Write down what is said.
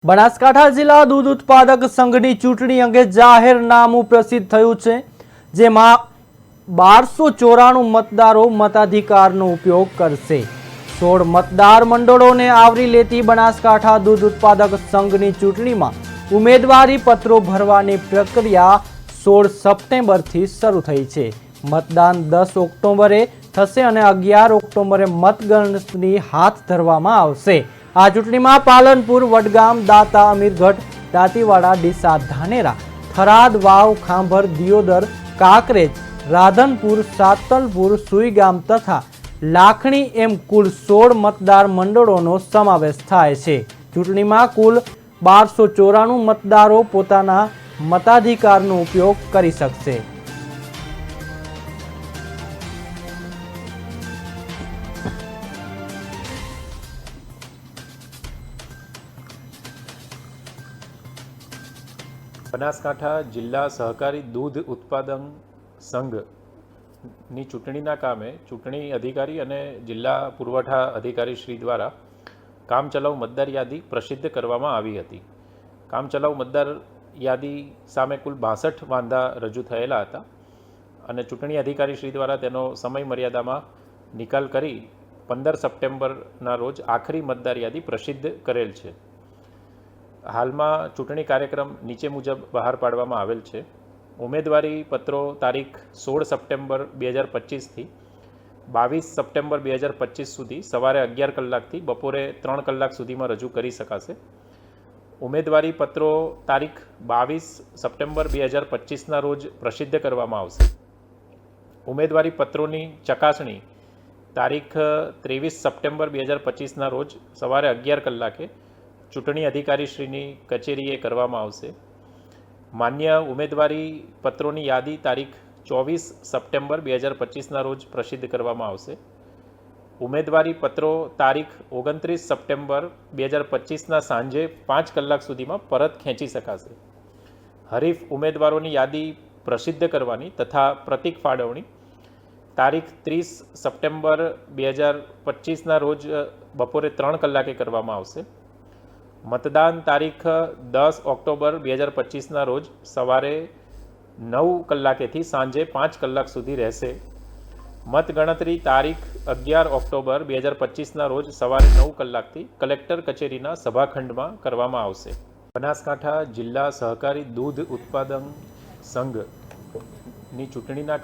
બનાસકાંઠા જિલ્લા દૂધ ઉત્પાદક સંઘની ચૂંટણી અંગે જાહેરનામું પ્રસિદ્ધ થયું છે, જેમાં 1294 મતદારો મતાધિકારનો ઉપયોગ કરશે। 16 મતદાર મંડળોને આવરી લેતી બનાસકાંઠા દૂધ ઉત્પાદક સંઘની ચૂંટણીમાં ઉમેદવારી પત્રો ભરવાની પ્રક્રિયા 16 સપ્ટેમ્બરથી શરૂ થઈ છે। મતદાન 10 ઓક્ટોબરે થશે અને 11 ઓક્ટોબરે મતગણતરી હાથ ધરવામાં આવશે। આ ચૂંટણીમાં પાલનપુર, વડગામ, દાતા, અમીરગઢ, દાંતીવાડા, ડીસા, ધાનેરા, થરાદ, વાવ, ખાંભર, દિયોદર, કાંકરેજ, રાધનપુર, સાતલપુર, સુઈગામ તથા લાખણી એમ કુલ 16 મતદાર મંડળોનો સમાવેશ થાય છે। ચૂંટણીમાં કુલ 1294 મતદારો પોતાના મતાધિકારનો ઉપયોગ કરી શકશે। બનાસકાંઠા જિલ્લા સહકારી દૂધ ઉત્પાદન સંઘની ચૂંટણીના કામે ચૂંટણી અધિકારી અને જિલ્લા પુરવઠા અધિકારી શ્રી દ્વારા કામચલાઉ મતદાર યાદી પ્રસિદ્ધ કરવામાં આવી હતી। કામચલાઉ મતદાર યાદી સામે કુલ 62 વાંધા રજૂ થયેલા હતા અને ચૂંટણી અધિકારી શ્રી દ્વારા તેનો સમય મર્યાદામાં નિકાલ કરી 15 સપ્ટેમ્બરના રોજ આખરી મતદાર યાદી પ્રસિદ્ધ કરેલ છે। હાલમાં ચૂંટણી કાર્યક્રમ નીચે મુજબ બહાર પાડવામાં આવેલ છે। ઉમેદવારી પત્રો તારીખ 16 સપ્ટેમ્બર 2025થી 22 સપ્ટેમ્બર 2025 સુધી સવારે 11 કલાકથી બપોરે 3 કલાક સુધીમાં રજૂ કરી શકાશે। ઉમેદવારી પત્રો તારીખ 22 સપ્ટેમ્બર 2025ના રોજ પ્રસિદ્ધ કરવામાં આવશે। ઉમેદવારી પત્રોની ચકાસણી તારીખ 23 સપ્ટેમ્બર 2025ના રોજ સવારે 11 કલાકે ચૂંટણી અધિકારીશ્રીની કચેરીએ કરવામાં આવશે। માન્ય ઉમેદવારી પત્રોની યાદી તારીખ 24 સપ્ટેમ્બર 2025ના રોજ પ્રસિદ્ધ કરવામાં આવશે। ઉમેદવારી પત્રો તારીખ 29 સપ્ટેમ્બર 2025ના સાંજે 5 કલાક સુધીમાં પરત ખેંચી શકાશે। હરીફ ઉમેદવારોની યાદી પ્રસિદ્ધ કરવાની તથા પ્રતિક ફાળવણી તારીખ 30 સપ્ટેમ્બર 2025ના રોજ બપોરે 3 કલાકે કરવામાં આવશે। મતદાન તારીખ 10 ઓક્ટોબર 2025ના રોજ સવારે 9 કલાકેથી સાંજે 5 કલાક સુધી રહેશે। મતગણતરી તારીખ 11 ઓક્ટોબર 2025ના રોજ સવારે 9 કલાકથી કલેક્ટર કચેરીના સભાખંડમાં કરવામાં આવશે। બનાસકાંઠા જિલ્લા સહકારી દૂધ ઉત્પાદન સંઘની ચૂંટણીના